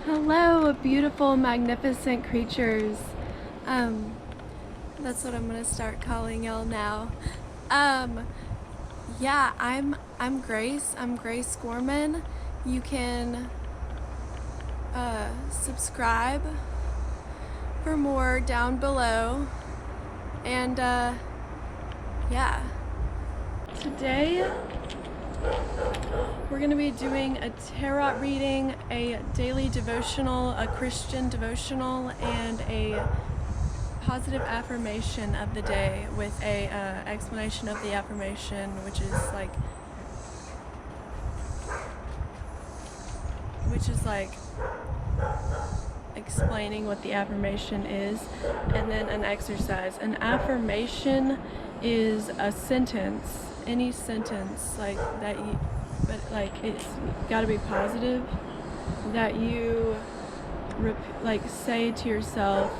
Hello, beautiful, magnificent creatures. That's what I'm gonna start calling y'all now. Yeah, I'm Grace. I'm Grace Gorman. You can subscribe for more down below. And yeah. Today we're going to be doing a tarot reading, a daily devotional, a Christian devotional, and a positive affirmation of the day with a explanation of the affirmation, which is like explaining what the affirmation is, and then an exercise. An affirmation is a sentence, any sentence like that you, but like it's got to be positive, that you like say to yourself,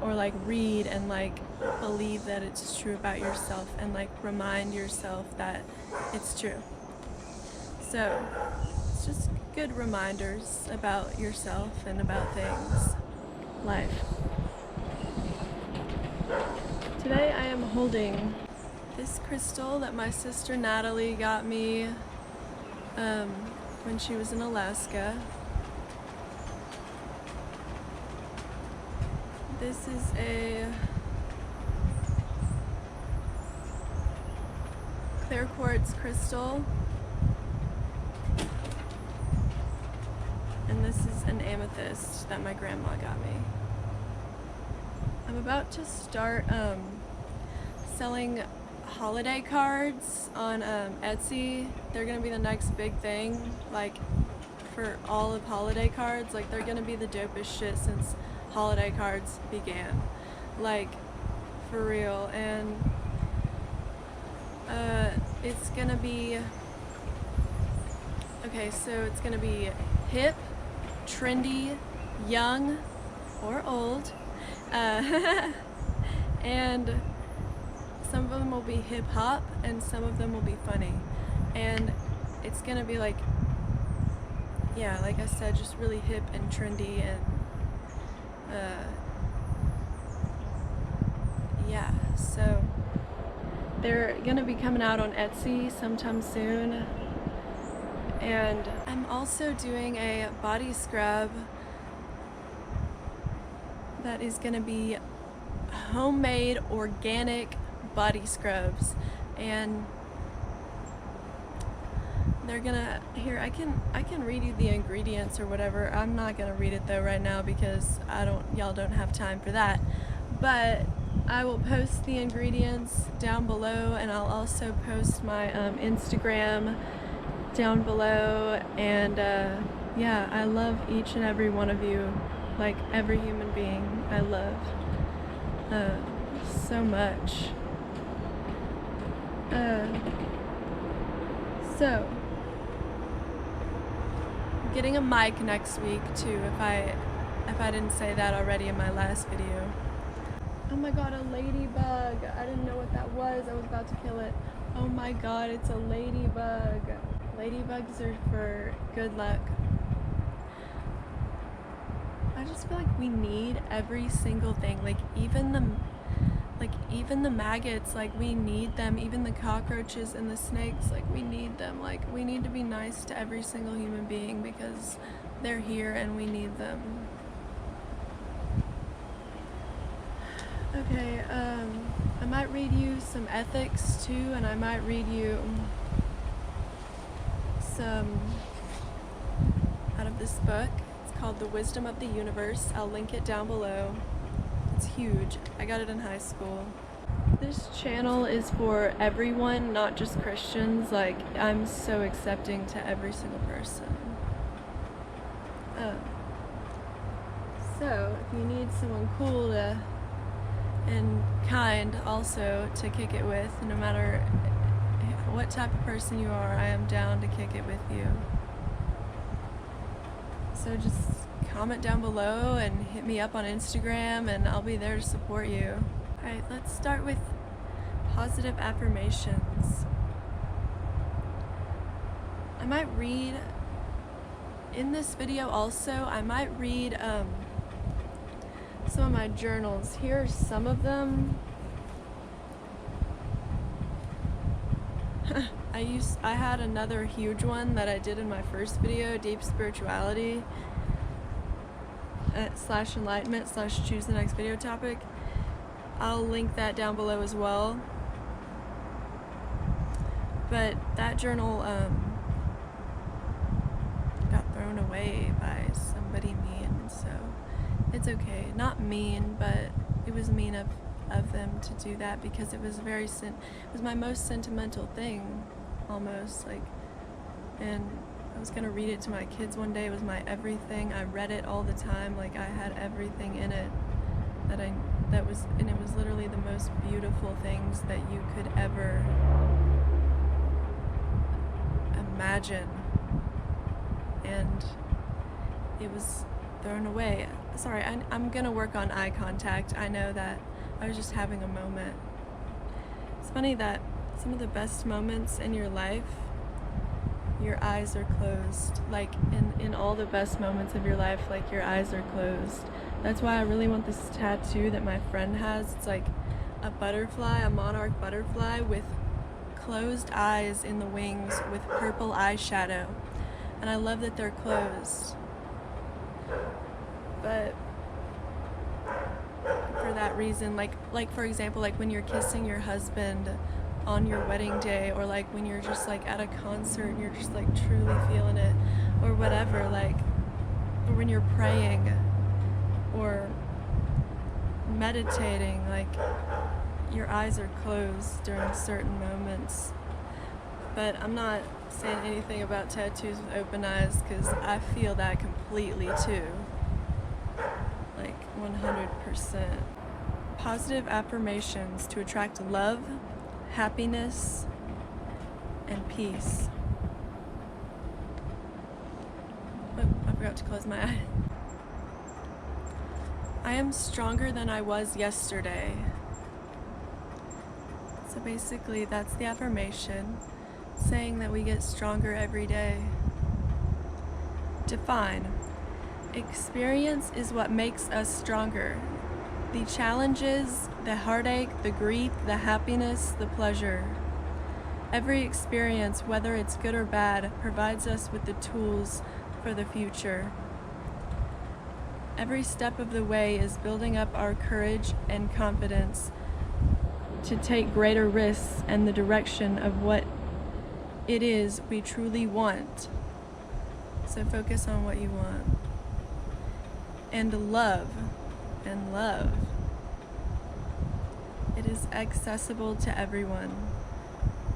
or like read and like believe that it's true about yourself, and like remind yourself that it's true. So it's just good reminders about yourself and about things, life. Today I am holding this crystal that my sister Natalie got me when she was in Alaska. This is a clear quartz crystal, and this is an amethyst that my grandma got me. I'm about to start selling holiday cards on Etsy. They're gonna be the next big thing, like for all of holiday cards. Like they're gonna be the dopest shit since holiday cards began, like for real. And it's gonna be it's gonna be hip, trendy, young, or old, and some of them will be hip hop and some of them will be funny, and it's gonna be like, yeah, like I said, just really hip and trendy, and yeah, so they're gonna be coming out on Etsy sometime soon. And I'm also doing a body scrub that is gonna be homemade organic body scrubs, and they're gonna, here, I can read you the ingredients or whatever. I'm not gonna read it though right now because y'all don't have time for that, but I will post the ingredients down below, and I'll also post my Instagram down below. And yeah, I love each and every one of you, like every human being I love so much. So I'm getting a mic next week too, if I didn't say that already in my last video. Oh my god, a ladybug. I didn't know what that was. I was about to kill it. Oh my god, it's a ladybug. Ladybugs are for good luck. I just feel like we need every single thing, like even the maggots, like we need them, even the cockroaches and the snakes, like we need them. Like we need to be nice to every single human being because they're here and we need them. Okay, I might read you some ethics too, and I might read you some out of this book. It's called The Wisdom of the Universe. I'll link it down below. It's huge. I got it in high school. This channel is for everyone, not just Christians. Like, I'm so accepting to every single person. So, if you need someone cool and kind also to kick it with, no matter what type of person you are, I am down to kick it with you. So just comment down below and hit me up on Instagram, and I'll be there to support you. Alright, let's start with positive affirmations. I might read In this video also, I might read some of my journals. Here are some of them. I had another huge one that I did in my first video, Deep Spirituality / Enlightenment / choose the next video topic. I'll link that down below as well. But that journal got thrown away by somebody mean, so it's okay. Not mean, but it was mean of them to do that, because it was it was my most sentimental thing, almost, like, and I was gonna read it to my kids one day. It was my everything. I read it all the time, like I had everything in it and it was literally the most beautiful things that you could ever imagine, and it was thrown away. Sorry, I'm gonna work on eye contact. I know that I was just having a moment. It's funny that some of the best moments in your life, your eyes are closed. Like in all the best moments of your life, like your eyes are closed. That's why I really want this tattoo that my friend has. It's like a butterfly, a monarch butterfly with closed eyes in the wings with purple eyeshadow. And I love that they're closed. But for that reason, like for example, like when you're kissing your husband on your wedding day, or like when you're just like at a concert and you're just like truly feeling it, or whatever, like, or when you're praying or meditating, like your eyes are closed during certain moments. But I'm not saying anything about tattoos with open eyes, because I feel that completely too, like 100%. Positive affirmations to attract love, happiness, and peace. Oh, I forgot to close my eye. I am stronger than I was yesterday. So basically, that's the affirmation, saying that we get stronger every day. Define. Experience is what makes us stronger. The challenges, the heartache, the grief, the happiness, the pleasure. Every experience, whether it's good or bad, provides us with the tools for the future. Every step of the way is building up our courage and confidence to take greater risks and the direction of what it is we truly want. So focus on what you want. And love. It is accessible to everyone.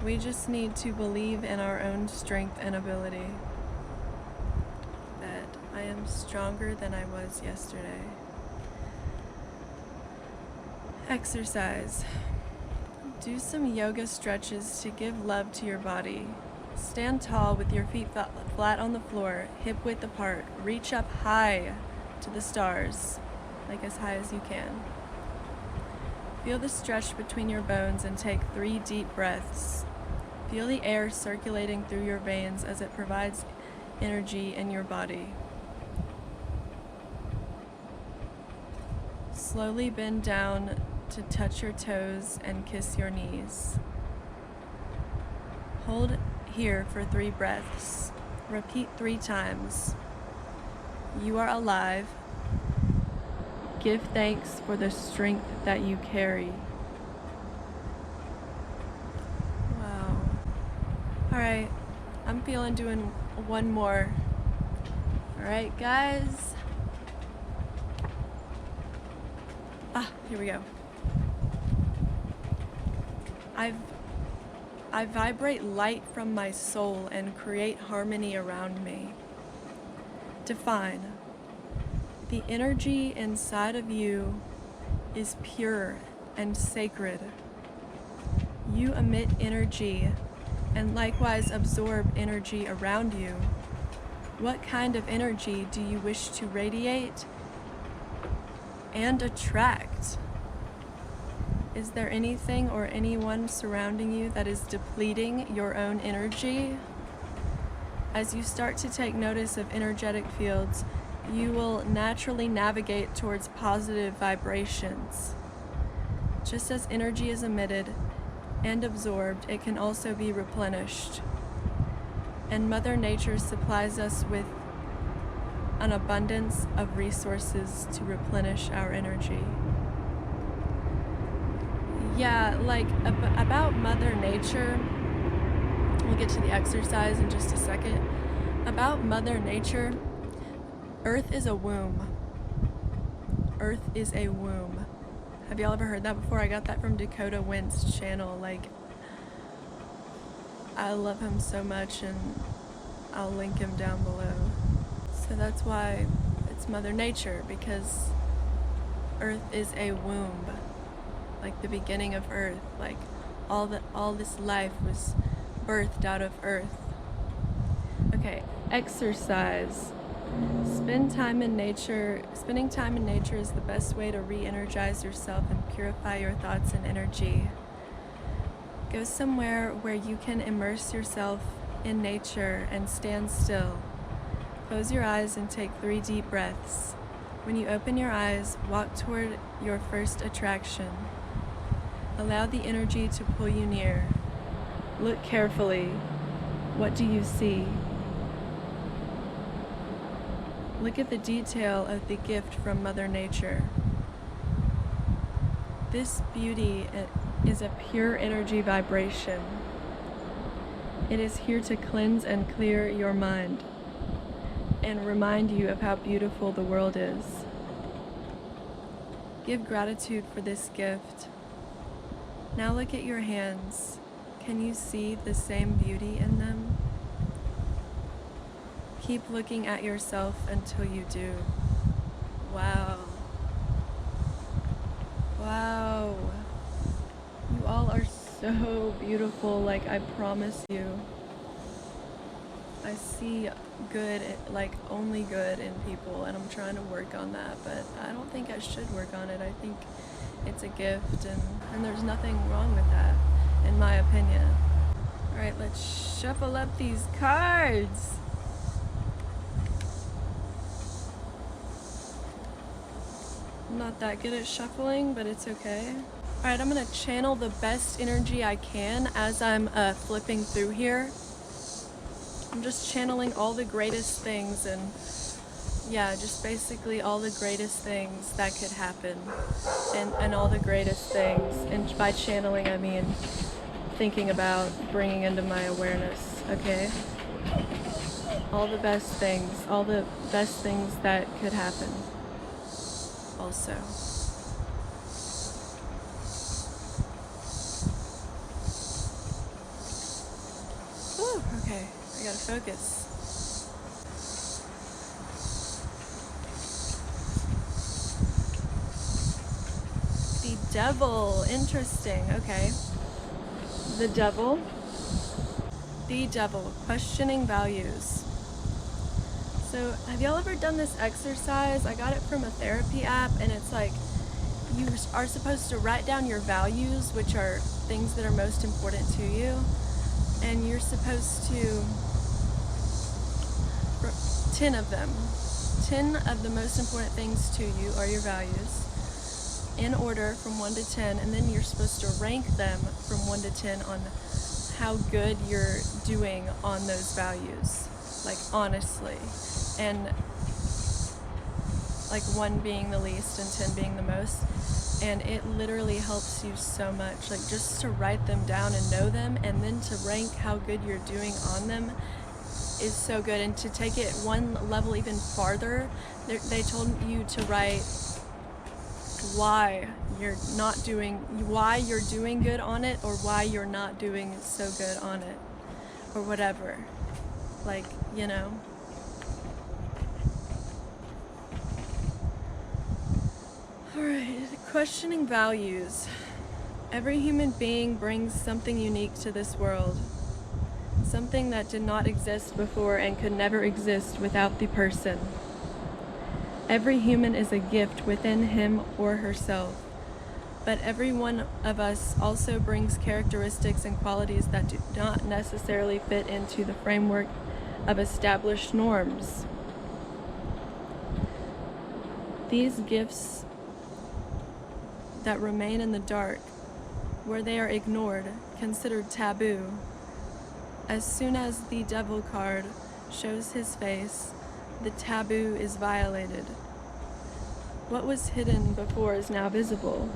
We just need to believe in our own strength and ability. That I am stronger than I was yesterday. Exercise. Do some yoga stretches to give love to your body. Stand tall with your feet flat on the floor, hip width apart. Reach up high to the stars, like as high as you can. Feel the stretch between your bones and take 3 deep breaths. Feel the air circulating through your veins as it provides energy in your body. Slowly bend down to touch your toes and kiss your knees. Hold here for 3 breaths. Repeat 3 times. You are alive. Give thanks for the strength that you carry. Wow. Alright, I'm feeling doing one more. Alright, guys. Here we go. I vibrate light from my soul and create harmony around me. Define. The energy inside of you is pure and sacred. You emit energy and likewise absorb energy around you. What kind of energy do you wish to radiate and attract? Is there anything or anyone surrounding you that is depleting your own energy? As you start to take notice of energetic fields, you will naturally navigate towards positive vibrations. Just as energy is emitted and absorbed, it can also be replenished. And Mother Nature supplies us with an abundance of resources to replenish our energy. Yeah, like about Mother Nature, we'll get to the exercise in just a second. About Mother Nature, Earth is a womb. Earth is a womb. Have y'all ever heard that before? I got that from Dakota Wentz channel. Like, I love him so much, and I'll link him down below. So that's why it's Mother Nature, because Earth is a womb. Like the beginning of Earth, like all this life was birthed out of Earth. Okay, exercise. Spending time in nature is the best way to re-energize yourself and purify your thoughts and energy. Go somewhere where you can immerse yourself in nature and stand still. Close your eyes and take 3 deep breaths. When you open your eyes, walk toward your first attraction. Allow the energy to pull you near. Look carefully. What do you see? Look at the detail of the gift from Mother Nature. This beauty is a pure energy vibration. It is here to cleanse and clear your mind and remind you of how beautiful the world is. Give gratitude for this gift. Now look at your hands. Can you see the same beauty in them? Keep looking at yourself until you do. Wow. Wow. You all are so beautiful, like I promise you. I see good, like only good in people, and I'm trying to work on that, but I don't think I should work on it. I think it's a gift, and there's nothing wrong with that, in my opinion. All right, let's shuffle up these cards. I'm not that good at shuffling, but it's okay. All right, I'm gonna channel the best energy I can as I'm flipping through here. I'm just channeling all the greatest things, and yeah, just basically all the greatest things that could happen, and all the greatest things. And by channeling, I mean thinking about, bringing into my awareness, okay? All the best things that could happen also. Whew, okay, I gotta focus. The devil, interesting, okay. The devil, questioning values. So have y'all ever done this exercise? I got it from a therapy app, and it's like you are supposed to write down your values, which are things that are most important to you, and you're supposed to 10 of them. 10 of the most important things to you are your values, in order from 1 to 10, and then you're supposed to rank them from 1 to 10 on how good you're doing on those values, like honestly, and like 1 being the least and 10 being the most. And it literally helps you so much, like just to write them down and know them, and then to rank how good you're doing on them is so good. And to take it one level even farther, they told you to write why you're doing good on it, or why you're not doing so good on it, or whatever, like, you know. Alright, questioning values. Every human being brings something unique to this world, something that did not exist before and could never exist without the person. Every human is a gift within him or herself, but every one of us also brings characteristics and qualities that do not necessarily fit into the framework of established norms. These gifts that remain in the dark, where they are ignored, considered taboo. As soon as the devil card shows his face, the taboo is violated. What was hidden before is now visible.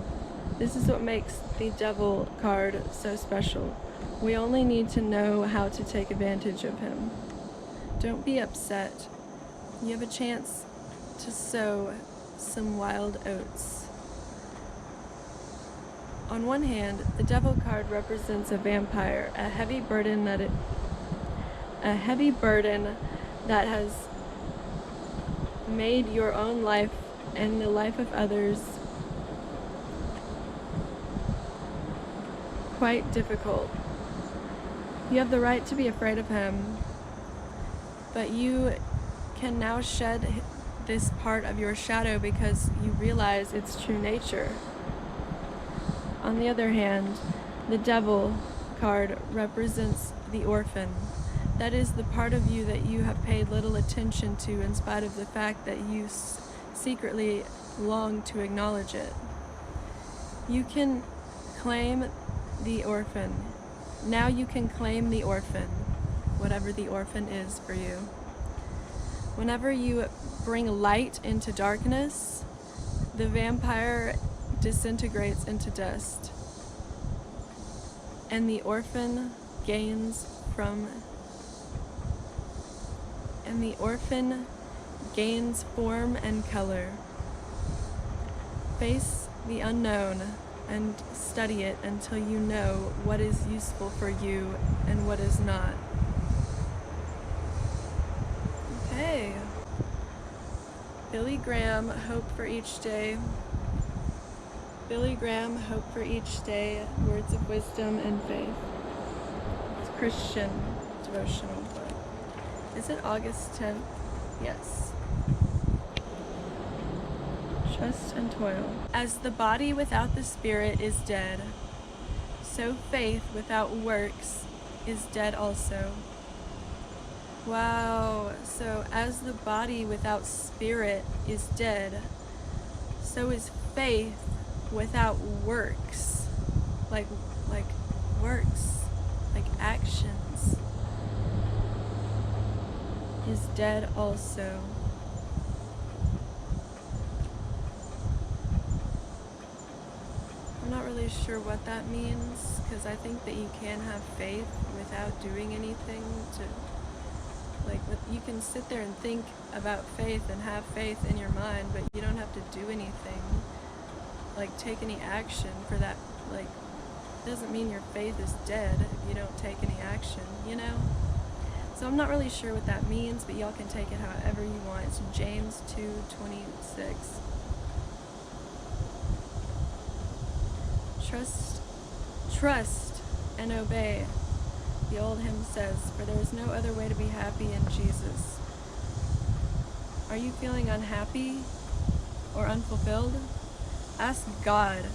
This is what makes the devil card so special. We only need to know how to take advantage of him. Don't be upset. You have a chance to sow some wild oats. On one hand, the devil card represents a vampire, a heavy burden that has made your own life and the life of others quite difficult. You have the right to be afraid of him, but you can now shed this part of your shadow because you realize its true nature. On the other hand, the devil card represents the orphan. That is the part of you that you have paid little attention to in spite of the fact that you secretly long to acknowledge it. You can claim the orphan. Now you can claim the orphan, whatever the orphan is for you. Whenever you bring light into darkness, the vampire disintegrates into dust, and the orphan gains form and color. Face the unknown and study it until you know what is useful for you and what is not. Okay. Billy Graham, Hope for Each Day. Billy Graham, Hope for Each Day, Words of Wisdom and Faith. It's a Christian devotional book. Is it August 10th? Yes. Trust and toil. As the body without the spirit is dead, so faith without works is dead also. Wow. So as the body without spirit is dead, so is faith without works. Like works, like actions, is dead also. I'm not really sure what that means, because I think that you can have faith without doing anything you can sit there and think about faith and have faith in your mind, but you don't have to do anything, take any action for that. It doesn't mean your faith is dead if you don't take any action, So I'm not really sure what that means, but y'all can take it however you want. It's James 2:26. Trust and obey. The old hymn says, for there is no other way to be happy in Jesus. Are you feeling unhappy or unfulfilled? Ask God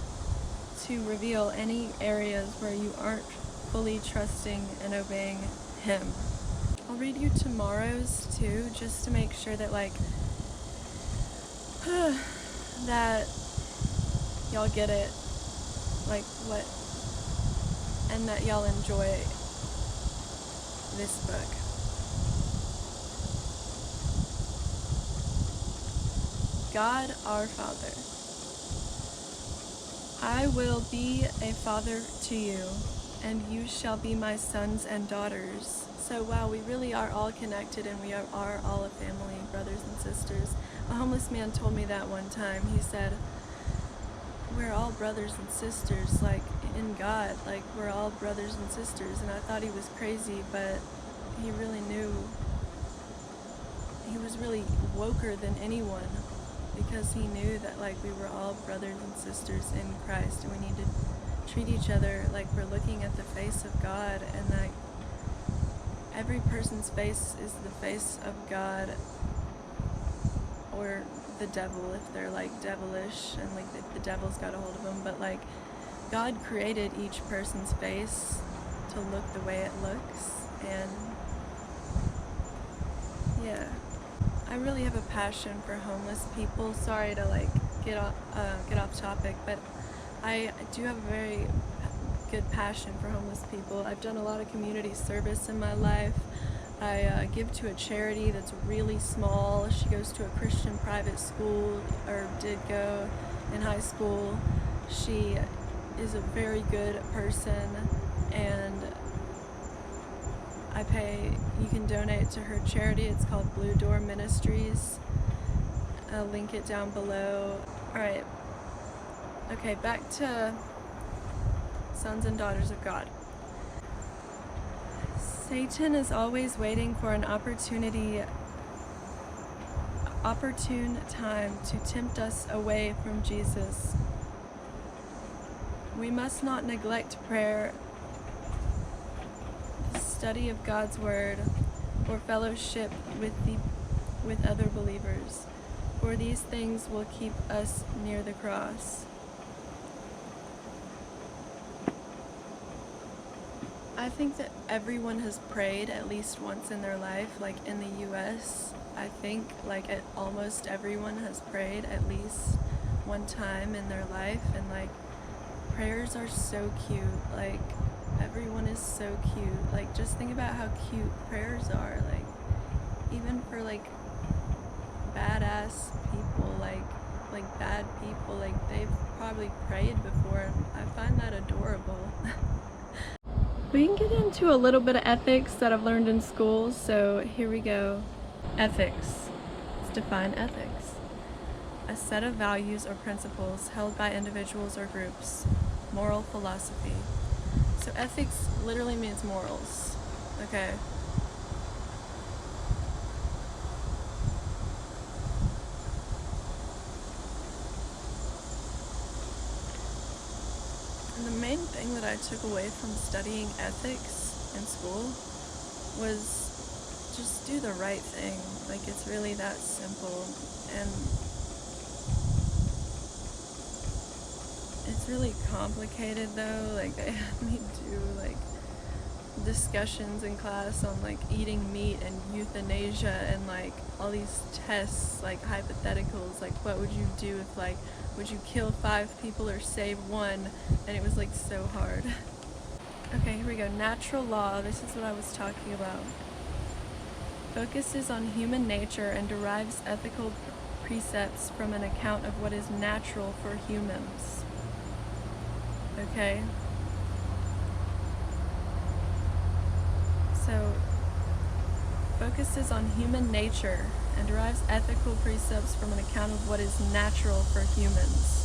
to reveal any areas where you aren't fully trusting and obeying Him. I'll read you tomorrow's too, just to make sure that that y'all get it, and that y'all enjoy this book. God our Father, I will be a father to you, and you shall be my sons and daughters. So wow, we really are all connected, and we are all a family, brothers and sisters. A homeless man told me that one time. He said, we're all brothers and sisters, in God, we're all brothers and sisters. And I thought he was crazy, but he really knew. He was really woker than anyone, because he knew that we were all brothers and sisters in Christ, and we need to treat each other like we're looking at the face of God, and that every person's face is the face of God, or the devil if they're devilish and the devil's got a hold of them. But God created each person's face to look the way it looks, and Yeah. I really have a passion for homeless people. Sorry to like get off topic, but I do have a very good passion for homeless people. I've done a lot of community service in my life. I give to a charity that's really small. She goes to a Christian private school, or did go in high school. She is a very good person, and you can donate to her charity. It's called Blue Door Ministries. I'll link it down below. Alright, okay, back to sons and daughters of God. Satan is always waiting for an opportune time to tempt us away from Jesus. We must not neglect prayer, study of God's Word, or fellowship with other believers, for these things will keep us near the cross. I think that everyone has prayed at least once in their life. Like in the US, I think like almost everyone has prayed at least one time in their life, and like prayers are so cute. Like everyone is so cute. Like just think about how cute prayers are. Like even for like badass people, like bad people, like they've probably prayed before. I find that adorable. We can get into a little bit of ethics that I've learned in school, so here we go. Ethics. Let's define ethics. A set of values or principles held by individuals or groups. Moral philosophy. So ethics literally means morals. Okay. And the main thing that I took away from studying ethics in school was just do the right thing. Like it's really that simple, and it's really complicated though. Like they had me do like discussions in class on like eating meat and euthanasia and like all these tests, like hypotheticals, like what would you do if like would you kill 5 people or save 1? And it was like so hard. Okay, here we go. Natural law. This is what I was talking about. Focuses on human nature and derives ethical precepts from an account of what is natural for humans. Okay. So, focuses on human nature and derives ethical precepts from an account of what is natural for humans.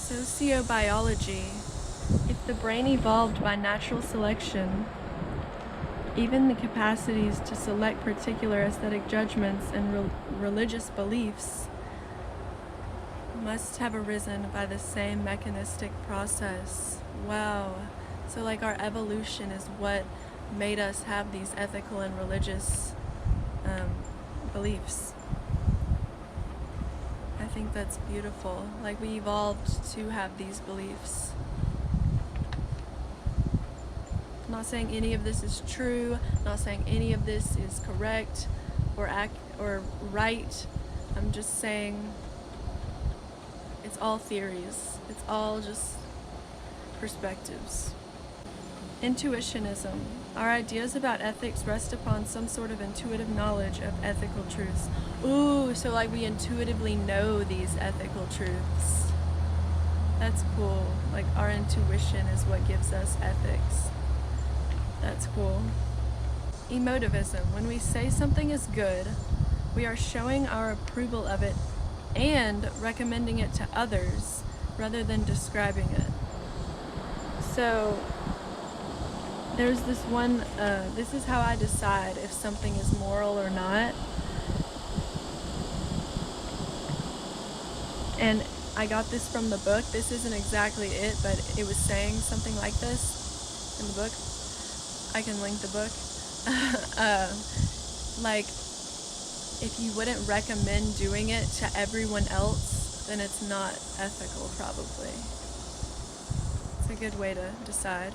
Sociobiology. If the brain evolved by natural selection, even the capacities to select particular aesthetic judgments and religious beliefs must have arisen by the same mechanistic process. Wow. So like our evolution is what made us have these ethical and religious beliefs. I think that's beautiful. Like we evolved to have these beliefs. I'm not saying any of this is true, not saying any of this is correct or right. I'm just saying it's all theories. It's all just perspectives. Intuitionism. Our ideas about ethics rest upon some sort of intuitive knowledge of ethical truths. Ooh, so like we intuitively know these ethical truths. That's cool. Like our intuition is what gives us ethics. That's cool. Emotivism. When we say something is good, we are showing our approval of it and recommending it to others rather than describing it. So there's this one, this is how I decide if something is moral or not. And I got this from the book. This isn't exactly it, but it was saying something like this in the book. I can link the book. Like, if you wouldn't recommend doing it to everyone else, then it's not ethical, probably. It's a good way to decide.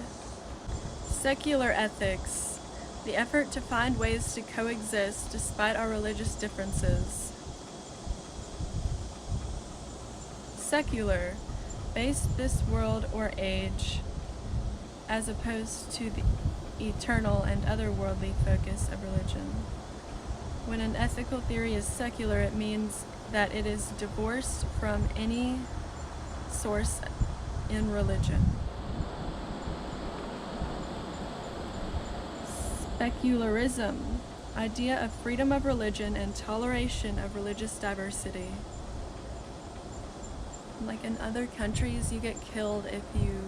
Secular ethics, the effort to find ways to coexist despite our religious differences. Secular, base this world or age, as opposed to the eternal and otherworldly focus of religion. When an ethical theory is secular, it means that it is divorced from any source in religion. Specularism, idea of freedom of religion and toleration of religious diversity. Like in other countries, you get killed if you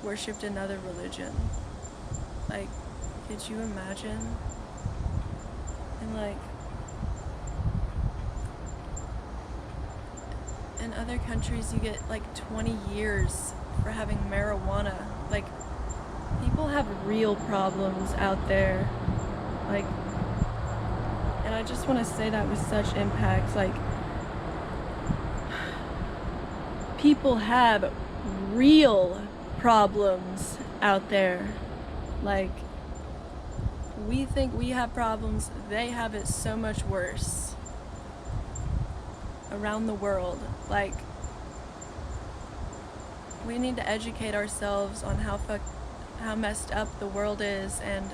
worshipped another religion. Like, could you imagine? And like, in other countries, you get like 20 years for having marijuana. Like, people have real problems out there. Like, and I just want to say that with such impact. Like, people have real problems out there. Like, we think we have problems, they have it so much worse around the world. Like, we need to educate ourselves on how messed up the world is, and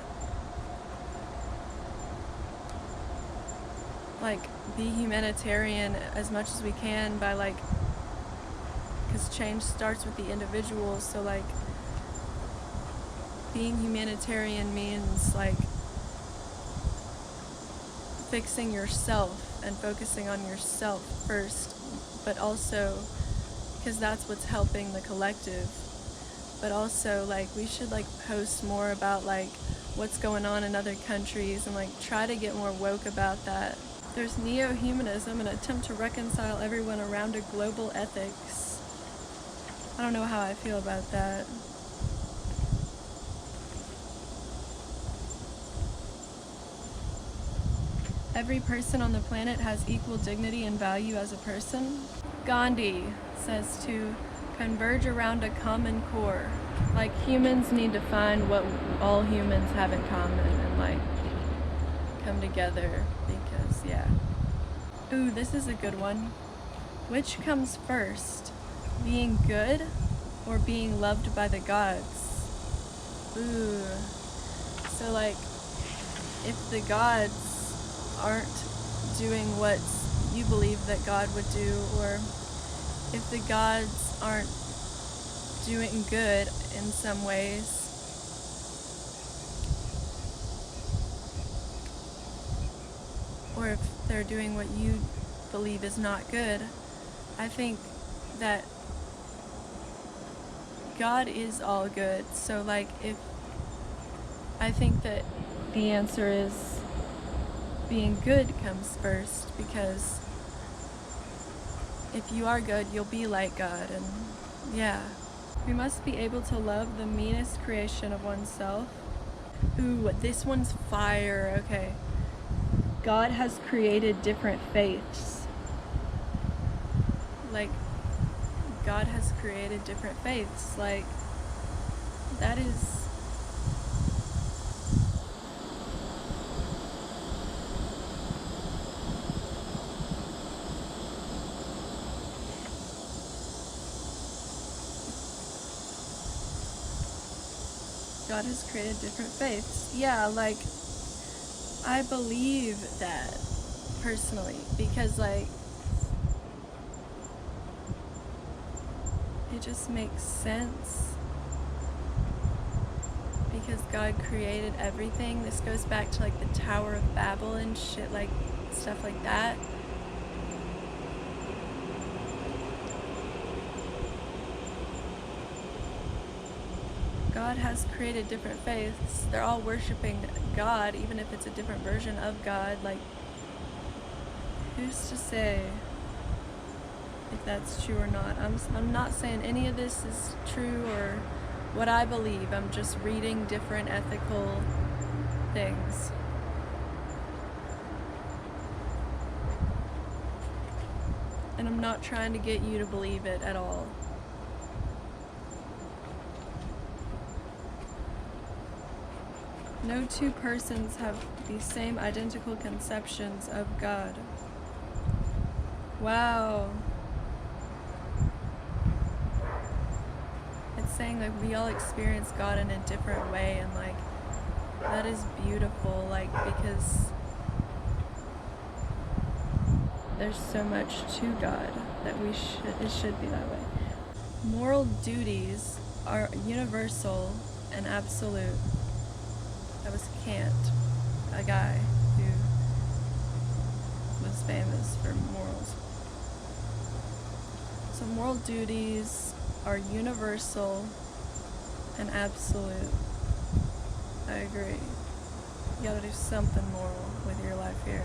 like be humanitarian as much as we can by like, because change starts with the individual. So like, being humanitarian means like fixing yourself and focusing on yourself first, but also because that's what's helping the collective. But also like, we should like post more about like what's going on in other countries and like try to get more woke about that. There's neo-humanism, an attempt to reconcile everyone around a global ethics. I don't know how I feel about that. Every person on the planet has equal dignity and value as a person. Gandhi says to converge around a common core. Like, humans need to find what all humans have in common and like come together, because yeah. Ooh, this is a good one. Which comes first? Being good or being loved by the gods? Ooh. So like, if the gods aren't doing what you believe that God would do, or if the gods aren't doing good in some ways, or if they're doing what you believe is not good, I think that God is all good. So like, I think that the answer is being good comes first, because if you are good, you'll be like God. And yeah, we must be able to love the meanest creation of oneself. Ooh, this one's fire. Okay. God has created different faiths. Like, God has created different faiths. Like, that is... God has created different faiths. Yeah, like, I believe that personally, because like, it just makes sense, because God created everything. This goes back to like the Tower of Babel and shit, like stuff like that. God has created different faiths. They're all worshiping God, even if it's a different version of God. Like, who's to say if that's true or not? I'm not saying any of this is true or what I believe. I'm just reading different ethical things. And I'm not trying to get you to believe it at all. No two persons have the same identical conceptions of God. Wow. It's saying like we all experience God in a different way, and like that is beautiful, like because there's so much to God that it should be that way. Moral duties are universal and absolute. That was Kant, a guy who was famous for morals. So moral duties are universal and absolute. I agree. You gotta do something moral with your life here.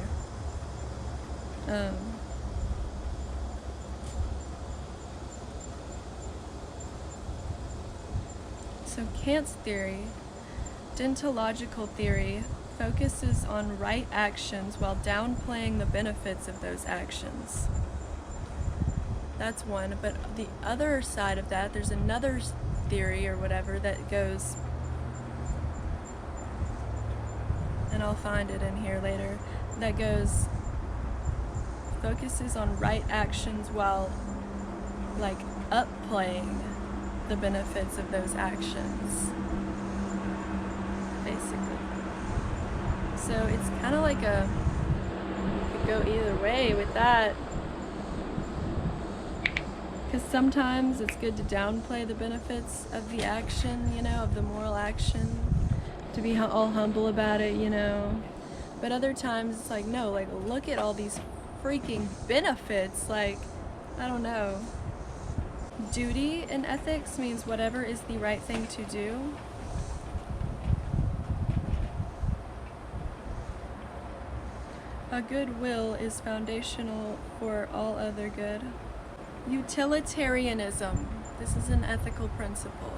So Kant's theory, deontological theory, focuses on right actions while downplaying the benefits of those actions. That's one, but the other side of that, there's another theory or whatever that goes, and I'll find it in here later, that goes, focuses on right actions while like upplaying the benefits of those actions, basically. So it's kind of like it could go either way with that, because sometimes it's good to downplay the benefits of the action, you know, of the moral action, to be all humble about it, you know. But other times it's like, no, like look at all these freaking benefits, like, I don't know. Duty in ethics means whatever is the right thing to do. A good will is foundational for all other good. Utilitarianism. This is an ethical principle.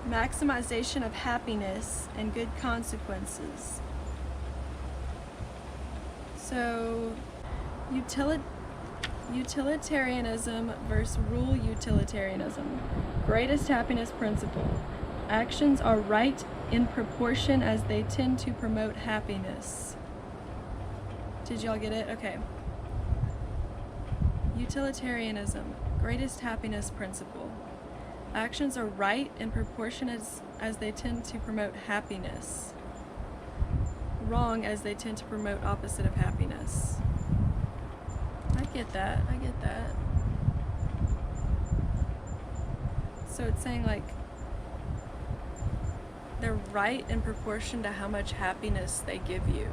Maximization of happiness and good consequences. So, utilitarianism versus rule utilitarianism. Greatest happiness principle. Actions are right in proportion as they tend to promote happiness. Did y'all get it? Okay. Utilitarianism. Greatest happiness principle. Actions are right in proportion as they tend to promote happiness. Wrong as they tend to promote opposite of happiness. I get that. So it's saying like they're right in proportion to how much happiness they give you,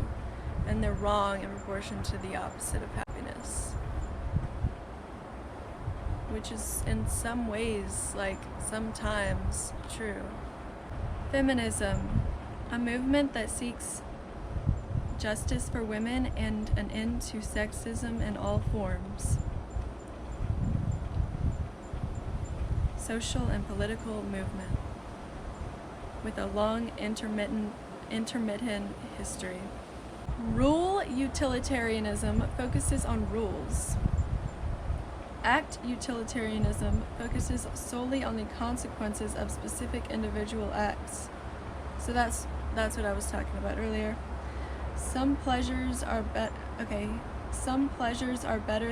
and they're wrong in proportion to the opposite of happiness. Which is in some ways, like sometimes, true. Feminism, a movement that seeks justice for women and an end to sexism in all forms. Social and political movement with a long intermittent history. Rule utilitarianism focuses on rules. Act utilitarianism focuses solely on the consequences of specific individual acts. So that's what I was talking about earlier. Some pleasures are better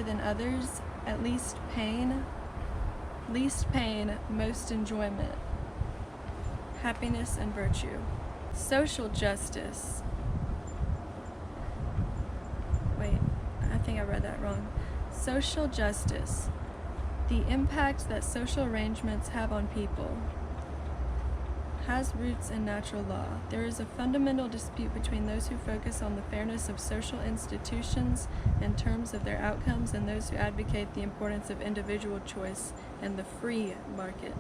than others, at least pain, most enjoyment. Happiness and virtue. Social justice. Wait, I think I read that wrong. Social justice. The impact that social arrangements have on people. Has roots in natural law. There is a fundamental dispute between those who focus on the fairness of social institutions in terms of their outcomes and those who advocate the importance of individual choice and the free market.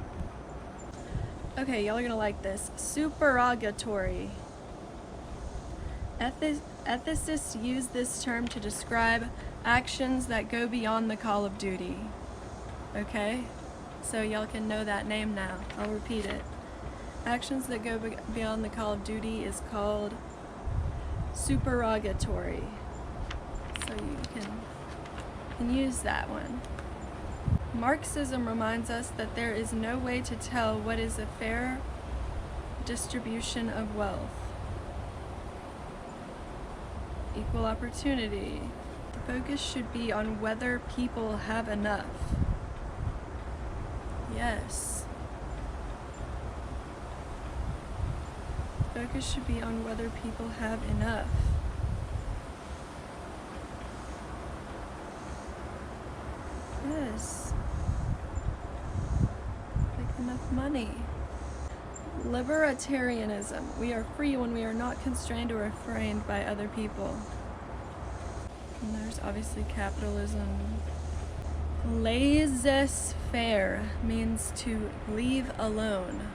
Okay, y'all are gonna like this. Supererogatory. Ethicists use this term to describe actions that go beyond the call of duty. Okay? So y'all can know that name now. I'll repeat it. Actions that go beyond the call of duty is called supererogatory. So so you can use that one. Marxism reminds us that there is no way to tell what is a fair distribution of wealth. Equal opportunity. The focus should be on whether people have enough. Yes. Focus should be on whether people have enough. Yes. Like enough money. Libertarianism. We are free when we are not constrained or refrained by other people. And there's obviously capitalism. Laissez-faire means to leave alone.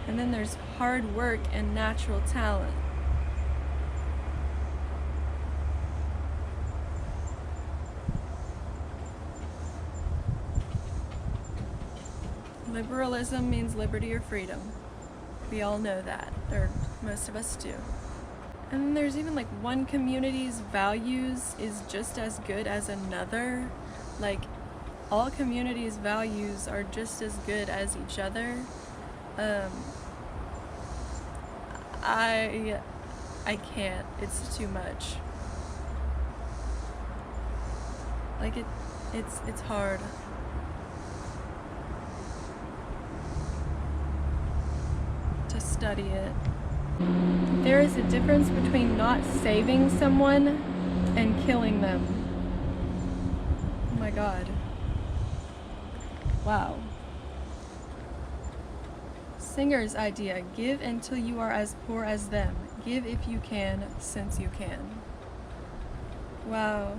And then there's hard work and natural talent. Liberalism means liberty or freedom. We all know that, or most of us do. And then there's even like one community's values is just as good as another. Like all communities' values are just as good as each other. I can't. It's too much. Like it's hard. To study it. There is a difference between not saving someone and killing them. Oh my God. Wow. Singer's idea. Give until you are as poor as them. Give if you can, since you can. Wow.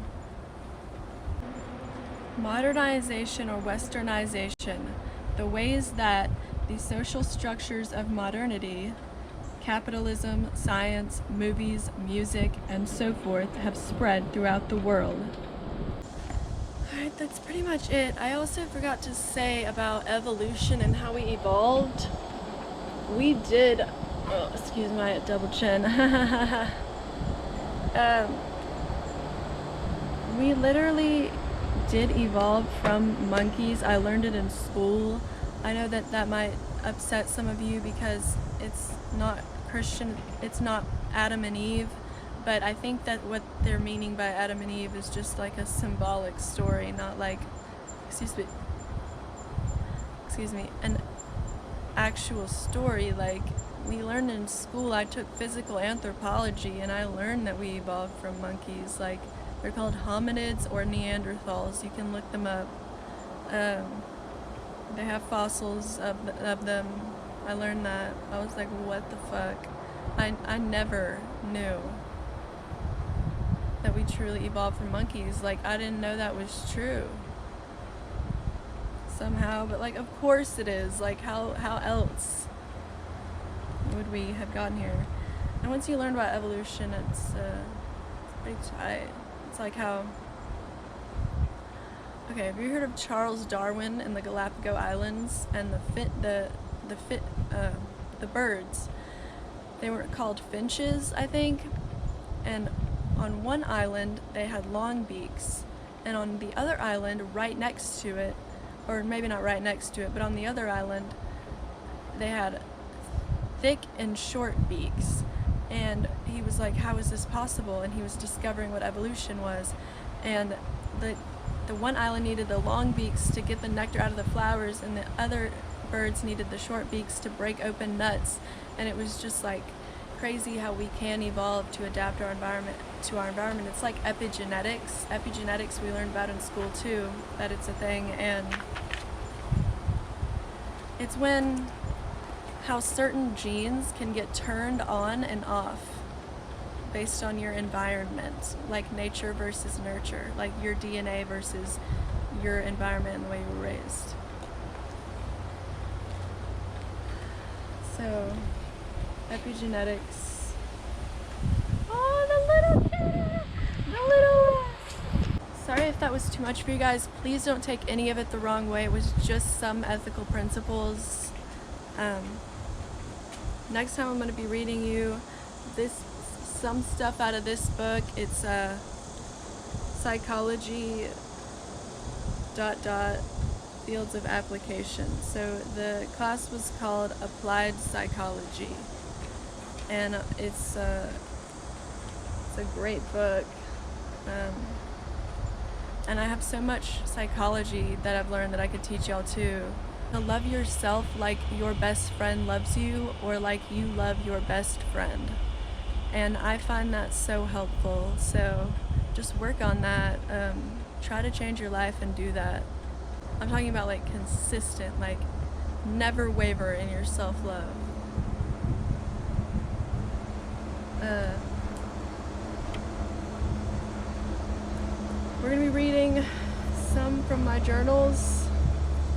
Modernization or westernization. The ways that the social structures of modernity, capitalism, science, movies, music, and so forth have spread throughout the world. Alright, that's pretty much it. I also forgot to say about evolution and how we evolved. We did, oh, excuse my double chin. We literally did evolve from monkeys. I learned it in school. I know that that might upset some of you because it's not Christian, it's not Adam and Eve, but I think that what they're meaning by Adam and Eve is just like a symbolic story, not like, excuse me, an actual story. Like we learned in school, I took physical anthropology and I learned that we evolved from monkeys. Like they're called hominids or Neanderthals. You can look them up. They have fossils of them. I learned that. I was like, what the fuck? I never knew that we truly evolved from monkeys. Like, I didn't know that was true. Somehow, but like, of course it is. Like, how else would we have gotten here? And once you learn about evolution, it's pretty tight. It's like how... Okay, have you heard of Charles Darwin and the Galapagos Islands and the birds? They were called finches, I think. And on one island they had long beaks, and on the other island, right next to it, or maybe not right next to it, but on the other island, they had thick and short beaks. And he was like, how is this possible? And he was discovering what evolution was. And the one island needed the long beaks to get the nectar out of the flowers, and the other birds needed the short beaks to break open nuts. And it was just like crazy how we can evolve to adapt our environment to our environment. It's like epigenetics. Epigenetics we learned about in school too, that it's a thing, and it's when how certain genes can get turned on and off based on your environment, like nature versus nurture, like your DNA versus your environment and the way you were raised. So, epigenetics. Oh, the little... Sorry if that was too much for you guys. Please don't take any of it the wrong way. It was just some ethical principles. next time I'm going to be reading you some stuff out of this book. It's psychology ... fields of application. So the class was called Applied Psychology, and it's a great book. And I have so much psychology that I've learned that I could teach y'all too. To love yourself like your best friend loves you, or like you love your best friend. And I find that so helpful. So just work on that. Try to change your life and do that. I'm talking about like consistent, like never waver in your self-love. We're gonna be reading some from my journals,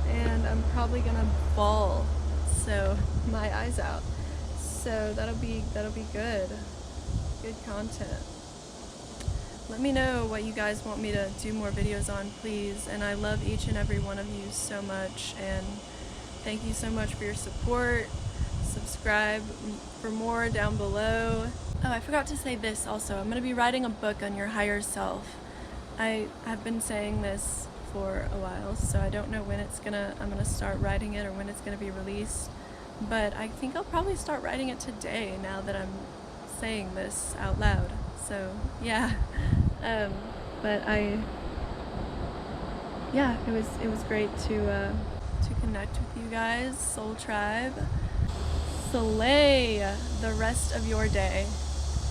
and I'm probably gonna bawl, so my eyes out. So that'll be good content. Let me know what you guys want me to do more videos on, please. And I love each and every one of you so much, and thank you so much for your support. Subscribe for more down below. Oh, I forgot to say this also. I'm gonna be writing a book on your higher self. I have been saying this for a while, so I don't know when I'm gonna start writing it or when it's gonna be released, but I think I'll probably start writing it today now that I'm saying this out loud. So yeah, but it was great to connect with you guys, Soul Tribe. Slay the rest of your day.